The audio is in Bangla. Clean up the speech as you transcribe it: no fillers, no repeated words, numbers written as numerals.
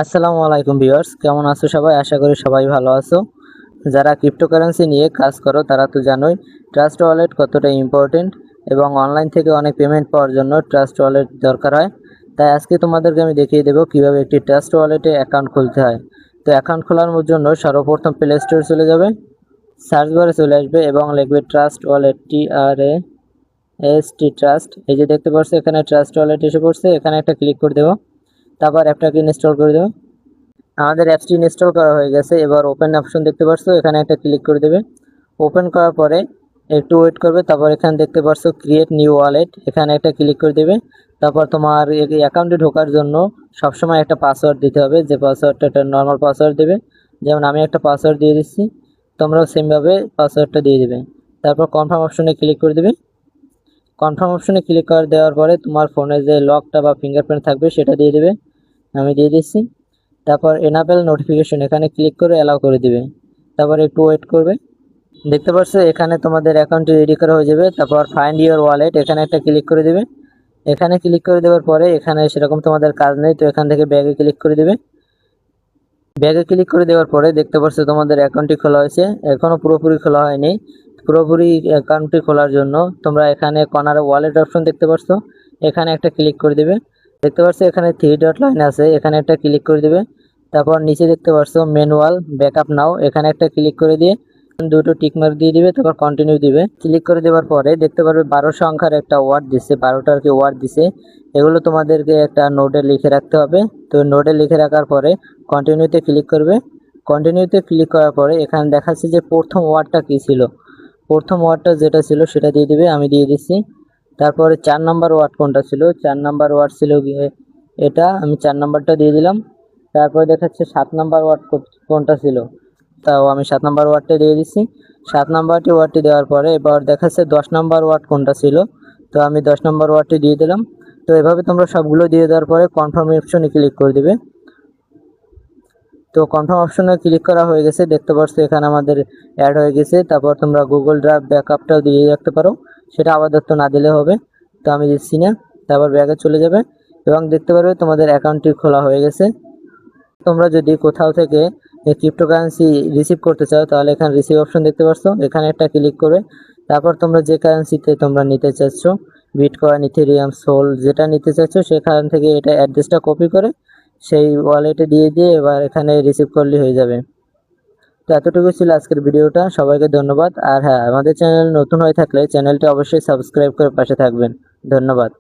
আসসালামু আলাইকুম ভিউয়ার্স, কেমন আছো সবাই? আশা করি সবাই ভালো আছো। যারা ক্রিপ্টোকারেন্সি নিয়ে কাজ করো তারা তো জানোই ট্রাস্ট ওয়ালেট কতটা ইম্পর্টেন্ট এবং অনলাইন থেকে অনেক পেমেন্ট পাওয়ার জন্য ট্রাস্ট ওয়ালেট দরকার হয়। তাই আজকে তোমাদেরকে আমি দেখিয়ে দেবো কিভাবে একটি ট্রাস্ট ওয়ালেটে অ্যাকাউন্ট খুলতে হয়। তো অ্যাকাউন্ট খোলার জন্য সর্বপ্রথম প্লে স্টোর চলে যাবে, সার্চ বারে চলে আসবে এবং লিখবে ট্রাস্ট ওয়ালেট, TRAST ট্রাস্ট। এই যে দেখতে পাচ্ছ এখানে ট্রাস্ট ওয়ালেট এসে পড়ছে, এখানে একটা ক্লিক করে দেবো। তারপর অ্যাপটাকে ইনস্টল করে দেবো। আমাদের অ্যাপসটি ইনস্টল করা হয়ে গেছে। এবার ওপেন অপশন দেখতে পাচ্ছ, এখানে একটা ক্লিক করে দেবে। ওপেন করার পরে একটু ওয়েট করবে, তারপর এখানে দেখতে পাচ্ছ ক্রিয়েট নিউ ওয়ালেট, এখানে একটা ক্লিক করে দেবে। তারপর তোমার এই অ্যাকাউন্টে ঢোকার জন্য সবসময় একটা পাসওয়ার্ড দিতে হবে, যে পাসওয়ার্ডটা একটা নর্মাল পাসওয়ার্ড দেবে। যেমন আমি একটা পাসওয়ার্ড দিয়ে দিচ্ছি, তোমরাও সেমভাবে পাসওয়ার্ডটা দিয়ে দেবে। তারপর কনফার্ম অপশনে ক্লিক করে দেবে। কনফার্ম অপশনে ক্লিক করে দেওয়ার পরে তোমার ফোনে যে লকটা বা ফিঙ্গারপ্রিন্ট থাকবে সেটা দিয়ে দেবে। আমি দিয়ে দিচ্ছি। তারপর এনাবেল নোটিফিকেশন, এখানে ক্লিক করে অ্যালাউ করে দিবে। তারপর একটু ওয়েট করবে। দেখতে পাচ্ছ এখানে তোমাদের অ্যাকাউন্টটি রেডি করা হয়ে যাবে। তারপর ফাইন্ড ইওর ওয়ালেট, এখানে একটা ক্লিক করে দিবে। এখানে ক্লিক করে দেওয়ার পরে এখানে সেরকম তোমাদের কাজ নেই, তো এখান থেকে ব্যাগে ক্লিক করে দিবে। ব্যাগে ক্লিক করে দেওয়ার পরে দেখতে পাচ্ছ তোমাদের অ্যাকাউন্টটি খোলা হয়েছে। এখনও পুরোপুরি খোলা হয়নি। পুরোপুরি অ্যাকাউন্টটি খোলার জন্য তোমরা এখানে কর্নারে ওয়ালেট অপশন দেখতে পাচ্ছ, এখানে একটা ক্লিক করে দিবে। দেখতে পাচ্ছ এখানে 3 ডট লাইন আছে, এখানে একটা ক্লিক করে দিবে। তারপর নিচে দেখতে পাচ্ছ ম্যানুয়াল ব্যাকআপ নাও, এখানে একটা ক্লিক করে দিয়ে দুটো টিকমার্ক দিয়ে দিবে। তারপর কন্টিনিউ দিবে। ক্লিক করে দেওয়ার পরে দেখতে পারবে 12 সংখ্যার একটা ওয়ার্ড দিচ্ছে, 12টা আর কি ওয়ার্ড দিছে। এগুলো তোমাদেরকে একটা নোটে লিখে রাখতে হবে। তো নোটে লিখে রাখার পরে কন্টিনিউতে ক্লিক করবে। কন্টিনিউতে ক্লিক করার পরে এখানে দেখাচ্ছে যে প্রথম ওয়ার্ডটা কী ছিল। প্রথম ওয়ার্ডটা যেটা ছিল সেটা দিয়ে দিবে, আমি দিয়ে দিচ্ছি। তারপরে 4 নাম্বার ওয়ার্ড কোনটা ছিল, 4 নাম্বার ওয়ার্ড ছিল গিয়ে এটা, আমি 4 নাম্বারটা দিয়ে দিলাম। তারপরে দেখাচ্ছে 7 নাম্বার ওয়ার্ড কোনটা ছিল, তাও আমি 7 নাম্বার ওয়ার্ডটা দিয়ে দিচ্ছি। 7 নাম্বারটি ওয়ার্ডটি দেওয়ার পরে এবার দেখাচ্ছে 10 নাম্বার ওয়ার্ড কোনটা ছিল, তো আমি 10 নাম্বার ওয়ার্ডটি দিয়ে দিলাম। তো এভাবে তোমরা সবগুলো দিয়ে দেওয়ার পরে কনফার্ম অপশনে ক্লিক করে দিবে। তো কনফার্ম অপশনে ক্লিক করা হয়ে গেছে, দেখতে পাচ্ছ এখানে আমাদের অ্যাড হয়ে গেছে। তারপর তোমরা গুগল ড্রাইভ ব্যাকআপটাও দিয়ে রাখতে পারো, সেটা আপাতত না দিলে হবে। তো আমি দিচ্ছি না। তারপর ব্যাগে চলে যাবে এবং দেখতে পারবে তোমাদের অ্যাকাউন্টটি খোলা হয়ে গেছে। তোমরা যদি কোথাও থেকে ক্রিপ্টোকারেন্সি রিসিভ করতে চাও তাহলে এখানে রিসিভ অপশন দেখতে পাচ্ছ, এখানে একটা ক্লিক করে তারপর তোমরা যে কারেন্সিতে তোমরা নিতে চাচ্ছ, বিটকয়েন, ইথেরিয়াম, সোল, যেটা নিতে চাচ্ছ সেখান থেকে এটা অ্যাড্রেসটা কপি করে সেই ওয়ালেটে দিয়ে এবার এখানে রিসিভ করলে হয়ে যাবে। তো এতটুকু ছিল আজকের ভিডিওটা। সবাইকে ধন্যবাদ। আর হ্যাঁ, আমাদের চ্যানেল নতুন হয়ে থাকলে চ্যানেলটি অবশ্যই সাবস্ক্রাইব করে পাশে থাকবেন। ধন্যবাদ।